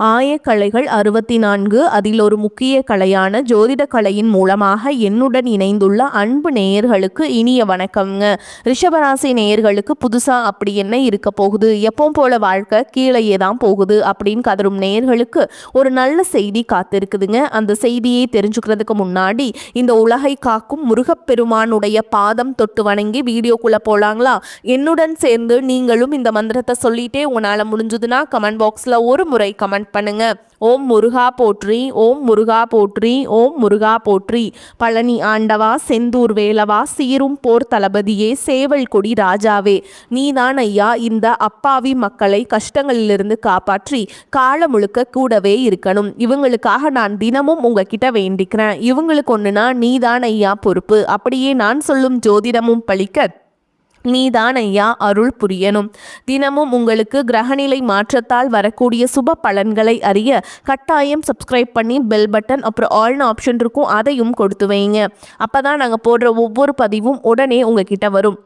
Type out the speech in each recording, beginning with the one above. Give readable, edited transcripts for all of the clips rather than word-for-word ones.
ஆயக்கலைகள் 64. அதில் ஒரு முக்கிய கலையான ஜோதிட கலையின் மூலமாக என்னுடன் இணைந்துள்ள அன்பு நேயர்களுக்கு இனிய வணக்கம்ங்க. ரிஷபராசி நேயர்களுக்கு புதுசா அப்படி என்ன இருக்க போகுது, எப்பவும் போல வாழ்க்கை கீழேயே தான் போகுது அப்படின்னு கதரும் நேயர்களுக்கு ஒரு நல்ல செய்தி காத்திருக்குதுங்க. அந்த செய்தியை தெரிஞ்சுக்கிறதுக்கு முன்னாடி இந்த உலகை காக்கும் முருகப்பெருமானுடைய பாதம் தொட்டு வணங்கி வீடியோக்குள்ள போலாங்களா? என்னுடன் சேர்ந்து நீங்களும் இந்த மந்திரத்தை சொல்லிட்டே உங்களால முடிஞ்சதுன்னா கமெண்ட் பாக்ஸ்ல ஒரு முறை கமெண்ட் பண்ணுங்க. ஓம் முருகா போற்றி, ஓம் முருகா போற்றி, ஓம் முருகா போற்றி. பழனி ஆண்டவா, செந்தூர் வேலவா, சீரும் போர் தளபதியே, சேவல் கொடி ராஜாவே, நீதான் ஐயா இந்த அப்பாவி மக்களை கஷ்டங்களிலிருந்து காப்பாற்றி காலம் முழுக்க கூடவே இருக்கணும். இவங்களுக்காக நான் தினமும் உங்ககிட்ட வேண்டிக்கிறேன். இவங்களுக்கு ஒண்ணுனா நீதான் ஐயா பொறுப்பு. அப்படியே நான் சொல்லும் ஜோதிடமும் பழிக்க நீதான் ஐயா அருள் புரியணும். தினமும் உங்களுக்கு கிரகநிலை மாற்றத்தால் வரக்கூடிய சுப பலன்களை அறிய கட்டாயம் சப்ஸ்கிரைப் பண்ணி பெல் பட்டன் அப்புறம் ஆல்னு ஆப்ஷன் இருக்கும், அதையும் கொடுத்து வைங்க. அப்போ தான் நாங்கள் போடுற ஒவ்வொரு பதிவும் உடனே உங்ககிட்ட வரும்.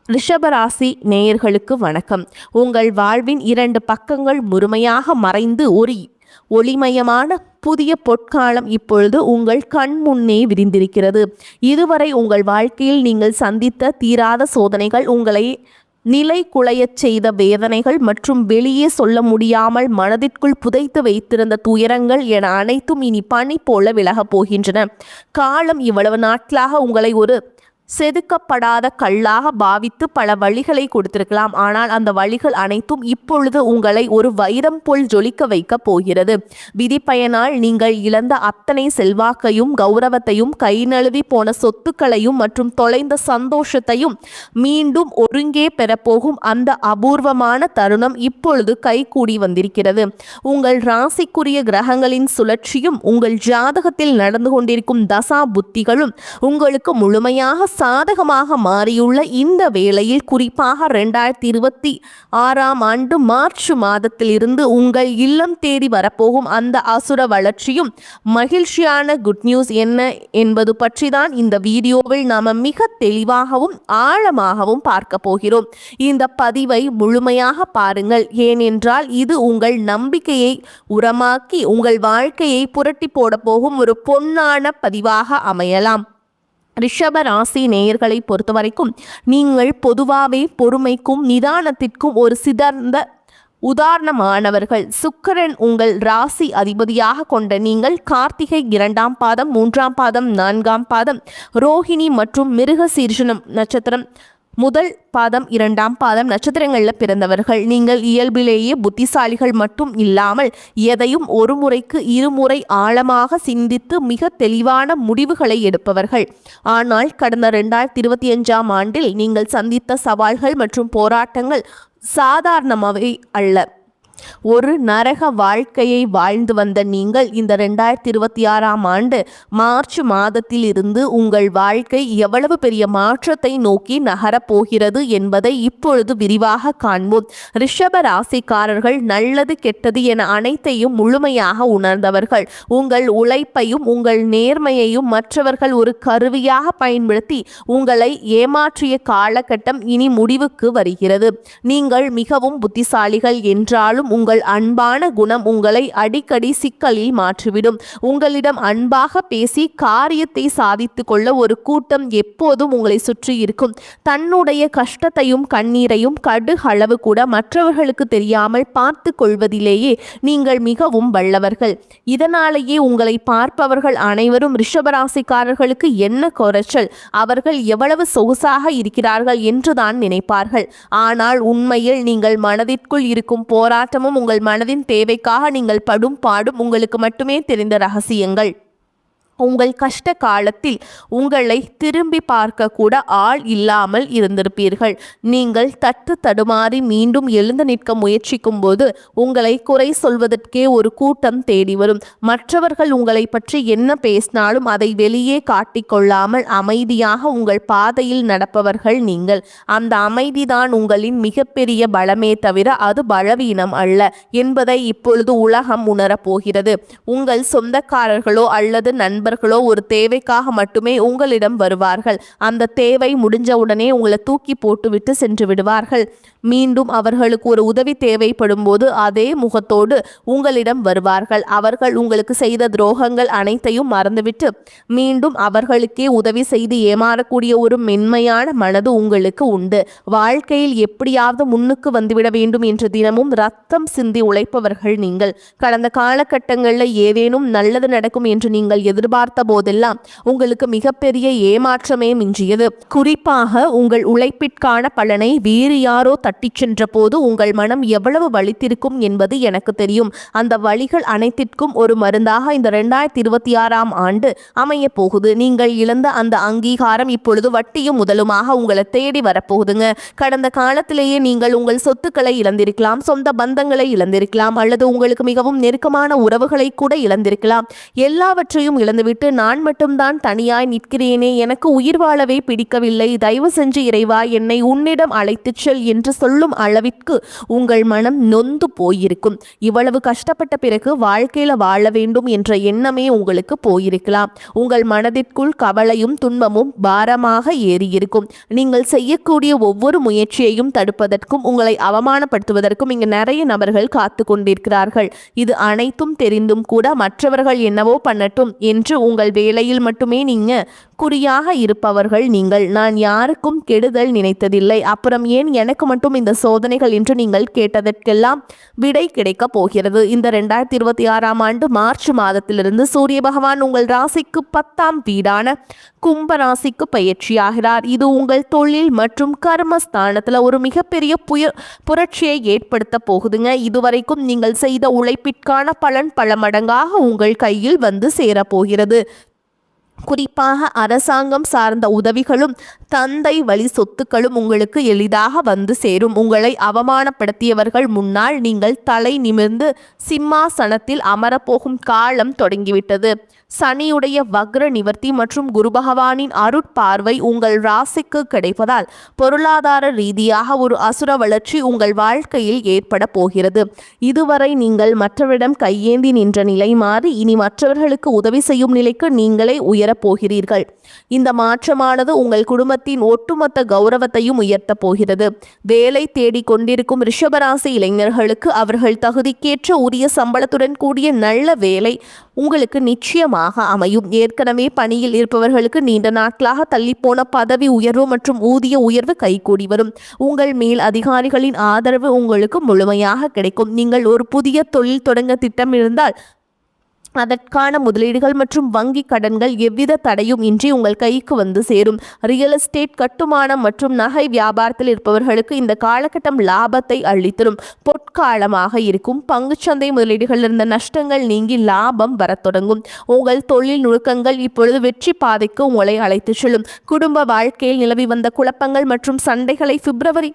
ரிஷபராசி நேயர்களுக்கு வணக்கம். உங்கள் வாழ்வின் 2 பக்கங்கள் முழுமையாக மறைந்து ஒரு ஒளிமயமான புதிய பொற்காலம் இப்பொழுது உங்கள் கண் முன்னே விரிந்திருக்கிறது. இதுவரை உங்கள் வாழ்க்கையில் நீங்கள் சந்தித்த தீராத சோதனைகள், உங்களை நிலை குலையச் செய்த வேதனைகள் மற்றும் வெளியே சொல்ல முடியாமல் மனதிற்குள் புதைத்து வைத்திருந்த துயரங்கள் என அனைத்தும் இனி பனி போல விலகப் போகின்றன. காலம் இவ்வளவு நாட்களாக உங்களை ஒரு செதுக்கப்படாத கல்லாக பாவித்து பல வழிகளை கொடுத்திருக்கலாம். ஆனால் அந்த வழிகள் அனைத்தும் இப்பொழுது உங்களை ஒரு வைரம் போல் ஜொலிக்க வைக்க போகிறது. விதி பயனால் நீங்கள் இழந்த அத்தனை செல்வாக்கையும் கௌரவத்தையும், கை நழுவி போன சொத்துக்களையும் மற்றும் தொலைந்த சந்தோஷத்தையும் மீண்டும் ஒருங்கே பெறப்போகும் அந்த அபூர்வமான தருணம் இப்பொழுது கைகூடி வந்திருக்கிறது. உங்கள் ராசிக்குரிய கிரகங்களின் சுழற்சியும் உங்கள் ஜாதகத்தில் நடந்து கொண்டிருக்கும் தசா புத்திகளும் உங்களுக்கு முழுமையாக சாதகமாக மாறியுள்ள இந்த வேளையில், குறிப்பாக 2026ஆம் ஆண்டு மார்ச் மாதத்தில் இருந்து உங்கள் இல்லம் தேடி வரப்போகும் அந்த அசுர வளர்ச்சியும் மகிழ்ச்சியான குட் நியூஸ் என்ன என்பது பற்றி தான் இந்த வீடியோவில் நாம் மிக தெளிவாகவும் ஆழமாகவும் பார்க்க போகிறோம். இந்த பதிவை முழுமையாக பாருங்கள். ஏனென்றால் இது உங்கள் நம்பிக்கையை உரமாக்கி உங்கள் வாழ்க்கையை புரட்டி போட போகும் ஒரு பொன்னான பதிவாக அமையலாம். ரிஷப ராசி நேயர்களை பொறுத்த வரைக்கும் நீங்கள் பொதுவாகவே பொறுமைக்கும் நிதானத்திற்கும் ஒரு சிறந்த உதாரணமானவர்கள். சுக்கிரன் உங்கள் ராசி அதிபதியாக கொண்ட நீங்கள் கார்த்திகை 2ஆம் பாதம், 3ஆம் பாதம், 4ஆம் பாதம், ரோஹிணி மற்றும் மிருகசீர்ஷனம் நட்சத்திரம் முதல் பாதம் 2ஆம் பாதம் நட்சத்திரங்களில் பிறந்தவர்கள். நீங்கள் இயல்பிலேயே புத்திசாலிகள் மட்டும் இல்லாமல் எதையும் ஒரு முறைக்கு இருமுறை ஆழமாக சிந்தித்து மிக தெளிவான முடிவுகளை எடுப்பவர்கள். ஆனால் கடந்த 2025ஆம் ஆண்டில் நீங்கள் சந்தித்த சவால்கள் மற்றும் போராட்டங்கள் சாதாரணமாகவே அல்ல. ஒரு நரக வாழ்க்கையை வாழ்ந்து வந்த நீங்கள் இந்த 2026ஆம் ஆண்டு மார்ச் மாதத்தில் இருந்து உங்கள் வாழ்க்கை எவ்வளவு பெரிய மாற்றத்தை நோக்கி நகரப்போகிறது என்பதை இப்பொழுது விரிவாக காண்போம். ரிஷப ராசிக்காரர்கள் நல்லது கெட்டது என அனைத்தையும் முழுமையாக உணர்ந்தவர்கள். உங்கள் உழைப்பையும் உங்கள் நேர்மையையும் மற்றவர்கள் ஒரு கருவியாக பயன்படுத்தி உங்களை ஏமாற்றிய காலகட்டம் இனி முடிவுக்கு வருகிறது. நீங்கள் மிகவும் புத்திசாலிகள் என்றாலும் உங்கள் அன்பான குணம் உங்களை அடிக்கடி சிக்கலில் மாற்றிவிடும். உங்களிடம் அன்பாக பேசி காரியத்தை சாதித்து கொள்ள ஒரு கூட்டம் எப்போதும் உங்களை சுற்றி இருக்கும். தன்னுடைய கஷ்டத்தையும் கண்ணீரையும் கடுகளவு கூட மற்றவர்களுக்கு தெரியாமல் பார்த்து கொள்வதிலேயே நீங்கள் மிகவும் வல்லவர்கள். இதனாலேயே உங்களை பார்ப்பவர்கள் அனைவரும் ரிஷபராசிக்காரர்களுக்கு என்ன குறைச்சல், அவர்கள் எவ்வளவு சொகுசாக இருக்கிறார்கள் என்றுதான் நினைப்பார்கள். ஆனால் உண்மையில் நீங்கள் மனதிற்குள் இருக்கும் போராட்டம் உங்கள் மனதின் தேவைக்காக நீங்கள் படும் பாடும் உங்களுக்கு மட்டுமே தெரிந்த ரகசியங்கள். உங்கள் கஷ்ட காலத்தில் உங்களை திரும்பி பார்க்க கூட ஆள் இல்லாமல் இருந்திருப்பீர்கள். நீங்கள் தட்டு தடுமாறி மீண்டும் எழுந்து நிற்க முயற்சிக்கும் போது உங்களை குறை சொல்வதற்கே ஒரு கூட்டம் தேடி வரும். மற்றவர்கள் உங்களை பற்றி என்ன பேசினாலும் அதை வெளியே காட்டிக்கொள்ளாமல் அமைதியாக உங்கள் பாதையில் நடப்பவர்கள் நீங்கள். அந்த அமைதிதான் உங்களின் மிகப்பெரிய பலமே தவிர அது பலவீனம் அல்ல என்பதை இப்பொழுது உலகம் உணரப்போகிறது. உங்கள் சொந்தக்காரர்களோ அல்லது நண்பர்கள் நபர்களோ ஒரு தேவைக்காக மட்டுமே உங்களிடம் வருவார்கள். அந்த தேவை முடிஞ்ச உடனே உங்களை தூக்கி போட்டுவிட்டு சென்று விடுவார்கள். மீண்டும் அவர்களுக்கு ஒரு உதவி தேவைப்படும் போது அதே முகத்தோடு உங்களிடம் வருவார்கள். அவர்கள் உங்களுக்கு செய்த துரோகங்கள் அனைத்தையும் மறந்துவிட்டு மீண்டும் அவர்களுக்கே உதவி செய்து ஏமாறக்கூடிய ஒரு மென்மையான மனது உங்களுக்கு உண்டு. வாழ்க்கையில் எப்படியாவது முன்னுக்கு வந்துவிட வேண்டும் என்று தினமும் ரத்தம் சிந்தி உழைப்பவர்கள் நீங்கள். கடந்த காலகட்டங்களில் ஏதேனும் நல்லது நடக்கும் என்று நீங்கள் எதிர்பார்த்த போதெல்லாம் உங்களுக்கு மிகப்பெரிய ஏமாற்றமே மிஞ்சியது. குறிப்பாக உங்கள் உழைப்பிற்கான பலனை வேறு யாரோ தட்டிச் சென்ற போது உங்கள் மனம் எவ்வளவு வலித்திருக்கும் என்பது எனக்கு தெரியும். அந்த வலிகள் அனைத்திற்கும் ஒரு மருந்தாக இந்த 2026ஆம் ஆண்டு அமைய போகுது. நீங்கள் இழந்த அந்த அங்கீகாரம் இப்பொழுது வட்டியும் முதலுமாக உங்களை தேடி வரப்போகுதுங்க. கடந்த காலத்திலேயே நீங்கள் உங்கள் சொத்துக்களை இழந்திருக்கலாம், சொந்த பந்தங்களை இழந்திருக்கலாம், அல்லது உங்களுக்கு மிகவும் நெருக்கமான உறவுகளை கூட இழந்திருக்கலாம். எல்லாவற்றையும் இழந்துவிட்டு நான் மட்டும்தான் தனியாய் நிற்கிறேனே, எனக்கு உயிர் வாழவே பிடிக்கவில்லை, தயவு செஞ்சு இறைவா என்னை உன்னிடம் அழைத்துச் செல் என்று சொல்லும் அளவிற்கு உங்கள் மனம் நொந்து போயிருக்கும். இவ்வளவு கஷ்டப்பட்ட பிறகு வாழ்க்கையில வாழ வேண்டும் என்ற எண்ணமே உங்களுக்கு போயிருக்கலாம். உங்கள் மனதிற்குள் கவலையும் துன்பமும் பாரமாக ஏறியிருக்கும். நீங்கள் செய்யக்கூடிய ஒவ்வொரு முயற்சியையும் தடுப்பதற்கும் உங்களை அவமானப்படுத்துவதற்கும் இங்கு நிறைய நபர்கள் காத்து கொண்டிருக்கிறார்கள். இது அனைத்தும் தெரிந்தும் கூட மற்றவர்கள் என்னவோ பண்ணட்டும் என்று உங்கள் வேலையில் மட்டுமே நீங்க குறியாக இருப்பவர்கள் நீங்கள். நான் யாருக்கும் கெடுதல் நினைத்ததில்லை, அப்புறம் ஏன் எனக்கு மட்டும் இந்த சோதனைகள் என்று நீங்கள் கேட்டதற்கெல்லாம் விடை கிடைக்க போகிறது. இந்த 2026ஆம் ஆண்டு மார்ச் மாதத்திலிருந்து சூரிய பகவான் உங்கள் ராசிக்கு 10ஆம் வீடான கும்ப ராசிக்கு பயிற்சியாகிறார். இது உங்கள் தொழில் மற்றும் கர்மஸ்தானத்தில் ஒரு மிகப்பெரிய புரட்சியை ஏற்படுத்த போகுதுங்க. இதுவரைக்கும் நீங்கள் செய்த உழைப்பிற்கான பலன் பல மடங்காக உங்கள் கையில் வந்து சேரப்போகிறது. குறிப்பாக அரசாங்கம் சார்ந்த உதவிகளும் தந்தை வழி சொத்துக்களும் உங்களுக்கு எளிதாக வந்து சேரும். உங்களை அவமானப்படுத்தியவர்கள் முன்னால் நீங்கள் தலை நிமிர்ந்து சிம்மாசனத்தில் அமரப்போகும் காலம் தொடங்கிவிட்டது. சனியுடைய வக்ர நிவர்த்தி மற்றும் குரு பகவானின் அருட்பார்வை உங்கள் ராசிக்கு கிடைப்பதால் பொருளாதார ரீதியாக ஒரு அசுர வளர்ச்சி உங்கள் வாழ்க்கையில் ஏற்பட போகிறது. இதுவரை நீங்கள் மற்றவரிடம் கையேந்தி நின்ற நிலை மாறி இனி மற்றவர்களுக்கு உதவி செய்யும் நிலைக்கு நீங்களே உயரப் போகிறீர்கள். இந்த மாற்றமானது உங்கள் குடும்பத்தின் ஒட்டுமொத்த கௌரவத்தையும் உயர்த்தப் போகிறது. வேலை தேடி கொண்டிருக்கும் ரிஷபராசி இளைஞர்களுக்கு அவர்கள் தகுதிக்கேற்ற உரிய சம்பளத்துடன் கூடிய நல்ல வேலை உங்களுக்கு நிச்சயமாக அமையும். ஏற்கனவே பணியில் இருப்பவர்களுக்கு நீண்ட நாட்களாக தள்ளிப்போன பதவி உயர்வு மற்றும் ஊதிய உயர்வு கைகூடி வரும். உங்கள் மேல் அதிகாரிகளின் ஆதரவு உங்களுக்கு முழுமையாக கிடைக்கும். நீங்கள் ஒரு புதிய தொழில் தொடங்க திட்டம் இருந்தால் அதற்கான முதலீடுகள் மற்றும் வங்கி கடன்கள் எவ்வித தடையும் இன்றி உங்கள் கைக்கு வந்து சேரும். ரியல் எஸ்டேட், கட்டுமானம் மற்றும் நகை வியாபாரத்தில் இருப்பவர்களுக்கு இந்த காலகட்டம் லாபத்தை அள்ளித்தரும் பொற்காலமாக இருக்கும். பங்குச்சந்தை முதலீடுகள் இருந்த நஷ்டங்கள் நீங்கி லாபம் வரத் தொடங்கும். உங்கள் தொழில் நுணுக்கங்கள் இப்பொழுது வெற்றி பாதைக்கு உங்களை அழைத்து செல்லும். குடும்ப வாழ்க்கையில் நிலவி வந்த குழப்பங்கள் மற்றும் சண்டைகளை பிப்ரவரி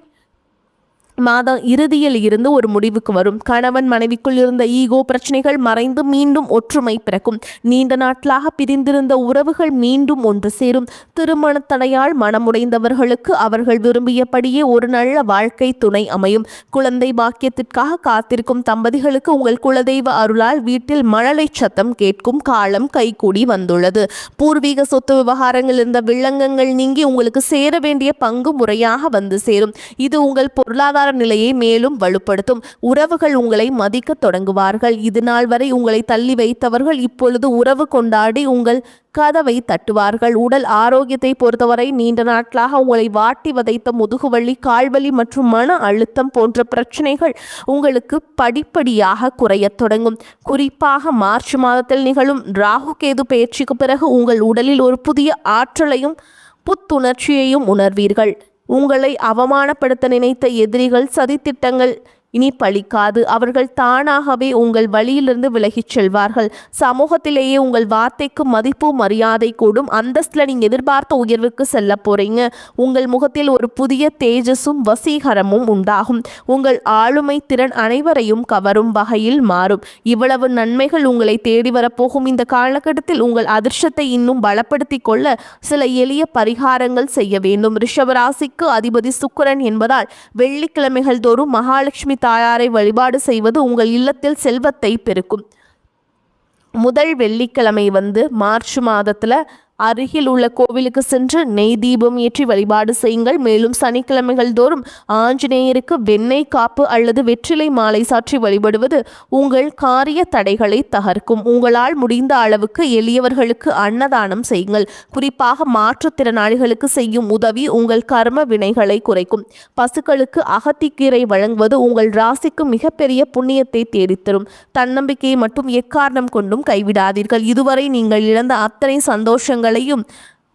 மாதம் இறுதியில் இருந்து ஒரு முடிவுக்கு வரும். கணவன் மனைவிக்குள் இருந்த ஈகோ பிரச்சனைகள் மறைந்து மீண்டும் ஒற்றுமை பிறக்கும். நீண்ட நாட்களாக பிரிந்திருந்த உறவுகள் மீண்டும் ஒன்று சேரும். திருமண தடையால் மனமுடைந்தவர்களுக்கு அவர்கள் விரும்பியபடியே ஒரு நல்ல வாழ்க்கை துணை அமையும். குழந்தை பாக்கியத்திற்காக காத்திருக்கும் தம்பதிகளுக்கு உங்கள் குலதெய்வ அருளால் வீட்டில் மழலை சத்தம் கேட்கும் காலம் கைகூடி வந்துள்ளது. பூர்வீக சொத்து விவகாரங்கள் இருந்த வில்லங்கங்கள் நீங்கி உங்களுக்கு சேர வேண்டிய பங்கு முறையாக வந்து சேரும். இது உங்கள் பொருளாதார நிலையை மேலும் வலுப்படுத்தும். உறவுகள் உங்களை மதிக்க தொடங்குவார்கள். இது நாள் வரை உங்களை தள்ளி வைத்தவர்கள் இப்பொழுது உறவு கொண்டாடி உங்கள் கதவை தட்டுவார்கள். உடல் ஆரோக்கியத்தை பொறுத்தவரை நீண்ட நாட்களாக உங்களை வாட்டி வதைத்த முதுகுவலி, கால்வலி மற்றும் மன அழுத்தம் போன்ற பிரச்சனைகள் உங்களுக்கு படிப்படியாக குறையத் தொடங்கும். குறிப்பாக மார்ச் மாதத்தில் நிகழும் ராகு கேது பயிற்சிக்கு பிறகு உங்கள் உடலில் ஒரு புதிய ஆற்றலையும் புத்துணர்ச்சியையும் உணர்வீர்கள். உங்களை அவமானப்படுத்த நினைத்த எதிரிகள் சதித்திட்டங்கள் இனி பலிக்காது. அவர்கள் தானாகவே உங்கள் வழியிலிருந்து விலகிச் செல்வார்கள். சமூகத்திலேயே உங்கள் வார்த்தைக்கு மதிப்பு மரியாதை கூடும். அந்தஸ்தில் நீங்கள் எதிர்பார்த்த உயர்வுக்கு செல்ல போறீங்க. உங்கள் முகத்தில் ஒரு புதிய தேஜஸும் வசீகரமும் உண்டாகும். உங்கள் ஆளுமை திறன் அனைவரையும் கவரும் வகையில் மாறும். இவ்வளவு நன்மைகள் உங்களை தேடி வரப்போகும் இந்த காலகட்டத்தில் உங்கள் அதிர்ஷ்டத்தை இன்னும் பலப்படுத்தி கொள்ள சில எளிய பரிகாரங்கள் செய்ய வேண்டும். ரிஷபராசிக்கு அதிபதி சுக்கிரன் என்பதால் வெள்ளிக்கிழமைகள் தோறும் மகாலட்சுமி தாயாரை வழிபாடு செய்வது உங்கள் இல்லத்தில் செல்வத்தை பெருக்கும். முதல் வெள்ளிக்கிழமை மார்ச் மாதத்தில் அருகில் உள்ள கோவிலுக்கு சென்று நெய் தீபம் ஏற்றி வழிபாடு செய்யுங்கள். மேலும் சனிக்கிழமைகள் தோறும் ஆஞ்சநேயருக்கு வெண்ணெய் காப்பு அல்லது வெற்றிலை மாலை சாற்றி வழிபடுவது உங்கள் காரிய தடைகளை தகர்க்கும். உங்களால் முடிந்த அளவுக்கு எளியவர்களுக்கு அன்னதானம் செய்யுங்கள். குறிப்பாக மாற்றுத்திறனாளிகளுக்கு செய்யும் உதவி உங்கள் கர்ம வினைகளை குறைக்கும். பசுக்களுக்கு அகத்திக்கீரை வழங்குவது உங்கள் ராசிக்கு மிகப்பெரிய புண்ணியத்தை தேடித்தரும். தன்னம்பிக்கையை மட்டும் எக்காரணம் கொண்டும் கைவிடாதீர்கள். இதுவரை நீங்கள் இழந்த அத்தனை சந்தோஷங்கள்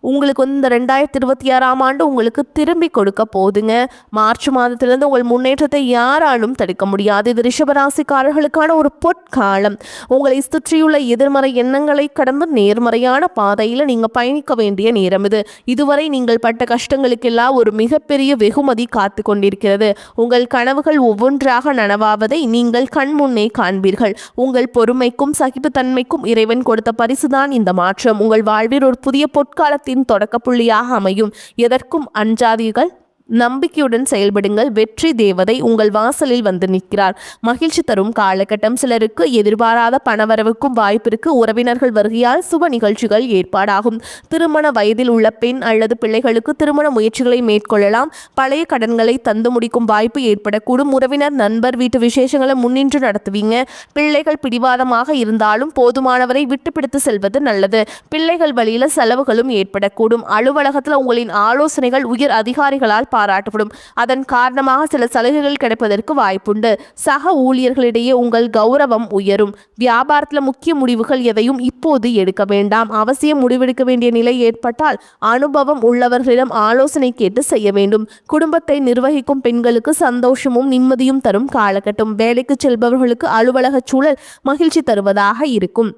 உங்களுக்கு இந்த 2026ஆம் ஆண்டு உங்களுக்கு திரும்பி கொடுக்க போதுங்க. மார்ச் மாதத்திலிருந்து உங்கள் முன்னேற்றத்தை யாராலும் தடுக்க முடியாது. இது ரிஷபராசிக்காரர்களுக்கான ஒரு பொற்காலம். உங்களை சுற்றியுள்ள எதிர்மறை எண்ணங்களை கடந்து நேர்மறையான பாதையில் நீங்கள் பயணிக்க வேண்டிய நேரம் இது. இதுவரை நீங்கள் பட்ட கஷ்டங்களுக்கெல்லாம் ஒரு மிகப்பெரிய வெகுமதி காத்து கொண்டிருக்கிறது. உங்கள் கனவுகள் ஒவ்வொன்றாக நனவாவதை நீங்கள் கண்முன்னே காண்பீர்கள். உங்கள் பொறுமைக்கும் சகிப்புத்தன்மைக்கும் இறைவன் கொடுத்த பரிசுதான் இந்த மாற்றம். உங்கள் வாழ்வில் ஒரு புதிய பொற்காலத்தில் தொடக்க புள்ளியாக அமையும். எதற்கும் அஞ்சாதீர்கள். நம்பிக்கையுடன் செயல்படுங்கள். வெற்றி தேவதை உங்கள் வாசலில் நிற்கிறார். மகிழ்ச்சி தரும் காலகட்டம். சிலருக்கு எதிர்பாராத பணவரவுக்கும் வாய்ப்பிற்கு உறவினர்கள் வருகையால் சுப நிகழ்ச்சிகள் ஏற்பாடாகும். திருமண வயதில் உள்ள பெண் அல்லது பிள்ளைகளுக்கு திருமண முயற்சிகளை மேற்கொள்ளலாம். பழைய கடன்களை தந்து முடிக்கும் வாய்ப்பு ஏற்படக்கூடும். உறவினர் நண்பர் வீட்டு விசேஷங்களை முன்னின்று நடத்துவீங்க. பிள்ளைகள் பிடிவாதமாக இருந்தாலும் போதுமானவரை விட்டுப்பிடித்து செல்வது நல்லது. பிள்ளைகள் வழியில செலவுகளும் ஏற்படக்கூடும். அலுவலகத்தில் உங்களின் ஆலோசனைகள் உயர் அதிகாரிகளால் பாராட்டப்படும். அதன் காரணமாக சில சலுகைகள் கிடைப்பதற்கு வாய்ப்புண்டு. சக ஊழியர்களிடையே உங்கள் கௌரவம் உயரும். வியாபாரத்தில் முக்கிய முடிவுகள் எதையும் இப்போது எடுக்க வேண்டாம். அவசியம் முடிவெடுக்க வேண்டிய நிலை ஏற்பட்டால் அனுபவம் உள்ளவர்களிடம் ஆலோசனை கேட்டு செய்ய வேண்டும். குடும்பத்தை நிர்வகிக்கும் பெண்களுக்கு சந்தோஷமும் நிம்மதியும் தரும் காலகட்டம். வேலைக்கு செல்பவர்களுக்கு அலுவலக சூழல் மகிழ்ச்சி தருவதாக இருக்கும்.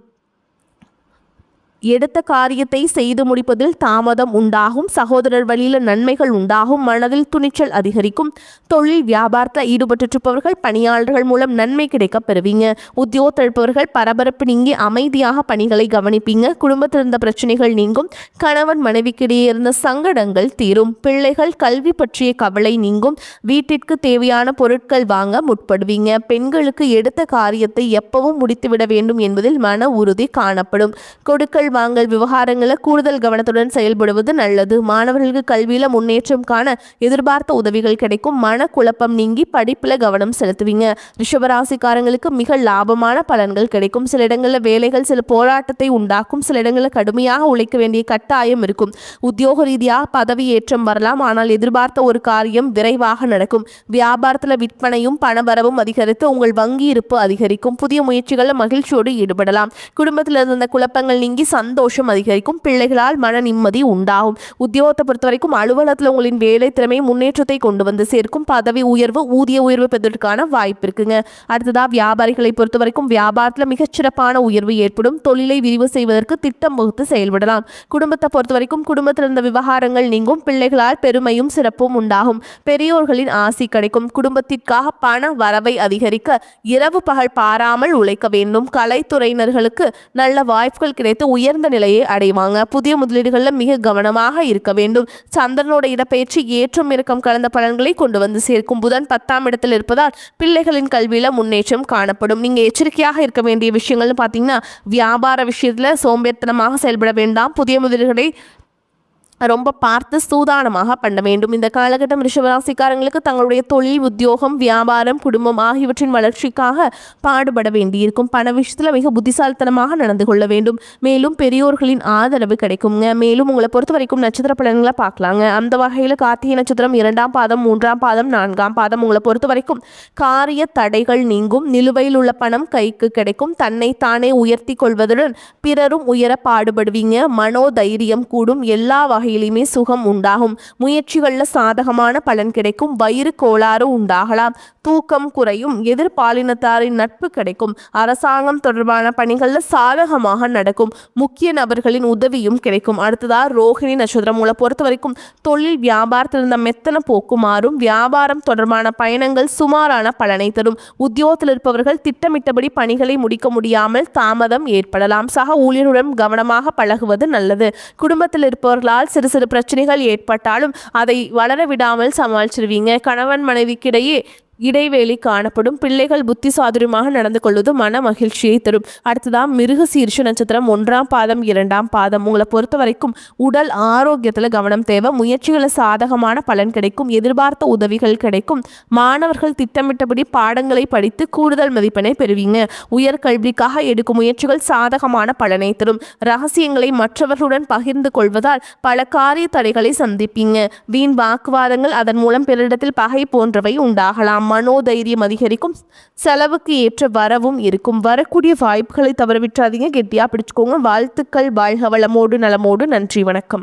எடுத்த காரியத்தை செய்து முடிப்பதில் தாமதம் உண்டாகும். சகோதரர் வழியில் நன்மைகள் உண்டாகும். மனதில் துணிச்சல் அதிகரிக்கும். தொழில் வியாபாரத்தில் ஈடுபட்டிருப்பவர்கள் பணியாளர்கள் மூலம் நன்மை கிடைக்க பெறுவீங்க. உத்தியோகத்தில் இருப்பவர்கள் பரபரப்பு நீங்கி அமைதியாக பணிகளை கவனிப்பீங்க. குடும்பத்தில் இருந்த பிரச்சனைகள் நீங்கும். கணவன் மனைவிக்கிடையே இருந்த சங்கடங்கள் தீரும். பிள்ளைகள் கல்வி பற்றிய கவலை நீங்கும். வீட்டிற்கு தேவையான பொருட்கள் வாங்க முற்படுவீங்க. பெண்களுக்கு எடுத்த காரியத்தை எப்பவும் முடித்துவிட வேண்டும் என்பதில் மன உறுதி காணப்படும். கொடுக்கல் வாங்கல் விவகாரங்களை கூடுதல் கவனத்துடன் செயல்படுவது நல்லது. மாணவர்களுக்கு கல்வியில முன்னேற்றம் காண எதிர்பார்த்த உதவிகள் கிடைக்கும். மன குழப்பம் நீங்கி படிப்புல கவனம் செலுத்துவீங்க. ரிஷபராசிக்காரங்களுக்கு மிக லாபமான பலன்கள் கிடைக்கும். சில இடங்களில் வேலைகள் சில போராட்டத்தை உண்டாக்கும். சில இடங்களில் கடுமையாக உழைக்க வேண்டிய கட்டாயம் இருக்கும். உத்தியோக ரீதியாக பதவி ஏற்றம் வரலாம். ஆனால் எதிர்பார்த்த ஒரு காரியம் விரைவாக நடக்கும். வியாபாரத்தில் விற்பனையும் பணவரவும் அதிகரித்து உங்கள் வங்கி இருப்பு அதிகரிக்கும். புதிய முயற்சிகளில் மகிழ்ச்சியோடு ஈடுபடலாம். குடும்பத்தில் இருந்த குழப்பங்கள் நீங்கி சந்தோஷம் அதிகரிக்கும். பிள்ளைகளால் மன நிம்மதி உண்டாகும். உத்தியோகத்தை பொறுத்த வரைக்கும் அலுவலகத்தில் உங்களின் வேலை திறமை முன்னேற்றத்தை கொண்டு சேர்க்கும். பதவி உயர்வு ஊதிய உயர்வு பெறுவதற்கான வாய்ப்பு இருக்குங்க. அடுத்ததா வியாபாரிகளை பொறுத்த வரைக்கும் வியாபாரத்தில் மிகச்சிறப்பான உயர்வு ஏற்படும். தொழிலை விரிவு செய்வதற்கு திட்டம் வகுத்து செயல்படலாம். குடும்பத்தை பொறுத்த வரைக்கும் குடும்பத்தில் இருந்த விவகாரங்கள் நீங்கும். பிள்ளைகளால் பெருமையும் சிறப்பும் உண்டாகும். பெரியோர்களின் ஆசி கிடைக்கும். குடும்பத்திற்காக பண வரவை அதிகரிக்க இரவு பகல் பாராமல் உழைக்க வேண்டும். கலைத்துறையினர்களுக்கு நல்ல வாய்ப்புகள் கிடைத்து உயர்ந்த நிலையை அடைவாங்க. புதிய முதலீடுகளில் மிக கவனமாக இருக்க வேண்டும். சந்திரனோட இடப்பெயர்ச்சி ஏற்றம் இறக்கம் கலந்த பலன்களை கொண்டு சேர்க்கும். புதன் 10ஆம் இடத்தில் இருப்பதால் பிள்ளைகளின் கல்வியில முன்னேற்றம் காணப்படும். நீங்க எச்சரிக்கையாக இருக்க வேண்டிய விஷயங்கள்னு பார்த்தீங்கன்னா வியாபார விஷயத்துல சோம்பேறித்தனமாக செயல்பட வேண்டாம். புதிய முதலீடுகளை ரொம்ப பார்த்து சூதானமாக பண்ண வேண்டும். இந்த காலகட்டம் ரிஷபராசிக்காரங்களுக்கு தங்களுடைய தொழில் உத்தியோகம் வியாபாரம் குடும்பம் ஆகியவற்றின் வளர்ச்சிக்காக பாடுபட வேண்டியிருக்கும். பண விஷயத்தில் மிக புத்திசாலித்தனமாக நடந்து கொள்ள வேண்டும். மேலும் பெரியோர்களின் ஆதரவு கிடைக்குங்க. மேலும் உங்களை பொறுத்த வரைக்கும் நட்சத்திர பலன்களை பார்க்கலாங்க. அந்த வகையில் கார்த்திகை நட்சத்திரம் 2ஆம் பாதம் 3ஆம் பாதம் 4ஆம் பாதம் உங்களை பொறுத்த வரைக்கும் காரிய தடைகள் நீங்கும். நிலுவையில் உள்ள பணம் கைக்கு கிடைக்கும். தன்னை தானே உயர்த்தி கொள்வதுடன் பிறரும் உயர பாடுபடுவீங்க. மனோதைரியம் கூடும். எல்லா வகையிலுமே சுகம் உண்டாகும். முயற்சிகளில் சாதகமான பலன் கிடைக்கும். வயிறு கோளாறு உண்டாகலாம். தூக்கம் குறையும். எதிர்பாலினத்தாரின் நட்பு கிடைக்கும். அரசாங்கம் தொடர்பான பணிகளில் சாதகமாக நடக்கும். முக்கிய நபர்களின் உதவியும் கிடைக்கும். அடுத்ததா ரோஹிணி நட்சத்திரம் உங்களை பொறுத்த வரைக்கும் தொழில் வியாபாரத்தில் இருந்த மெத்தன போக்கு மாறும். வியாபாரம் தொடர்பான பயணங்கள் சுமாரான பலனை தரும். உத்தியோகத்தில் இருப்பவர்கள் திட்டமிட்டபடி பணிகளை முடிக்க முடியாமல் தாமதம் ஏற்படலாம். சக ஊழியருடன் கவனமாக பழகுவது நல்லது. குடும்பத்தில் இருப்பவர்களால் சிறு சிறு பிரச்சனைகள் ஏற்பட்டாலும் அதை வளர விடாமல் சமாளிச்சிருவீங்க. கணவன் மனைவிக்கிடையே இடைவேளை காணப்படும். பிள்ளைகள் புத்தி சாதுரியமாக நடந்து கொள்வது மன மகிழ்ச்சியை தரும். அடுத்ததான் மிருக சீர்ஷ நட்சத்திரம் 1ஆம் பாதம் 2ஆம் பாதம். உங்களை பொறுத்த வரைக்கும் உடல் ஆரோக்கியத்தில் கவனம் தேவை. முயற்சிகளை சாதகமான பலன் கிடைக்கும். எதிர்பார்த்த உதவிகள் கிடைக்கும். மாணவர்கள் திட்டமிட்டபடி பாடங்களை படித்து கூடுதல் மதிப்பெண்ணை பெறுவீங்க. உயர்கல்விக்காக எடுக்கும் முயற்சிகள் சாதகமான பலனை தரும். ரகசியங்களை மற்றவர்களுடன் பகிர்ந்து கொள்வதால் பல காரிய தடைகளை சந்திப்பீங்க. வீண் வாக்குவாதங்கள் அதன் மூலம் பிறரிடத்தில் பகை போன்றவை உண்டாகலாம். மனோதைரியம் அதிகரிக்கும். செலவுக்கு ஏற்ற வரவும் இருக்கும். வரக்கூடிய வாய்ப்புகளை தவறவிட்டாதீங்க. கெட்டியா பிடிச்சுக்கோங்க. வாழ்த்துக்கள். வாழ்க வளமோடு நலமோடு. நன்றி, வணக்கம்.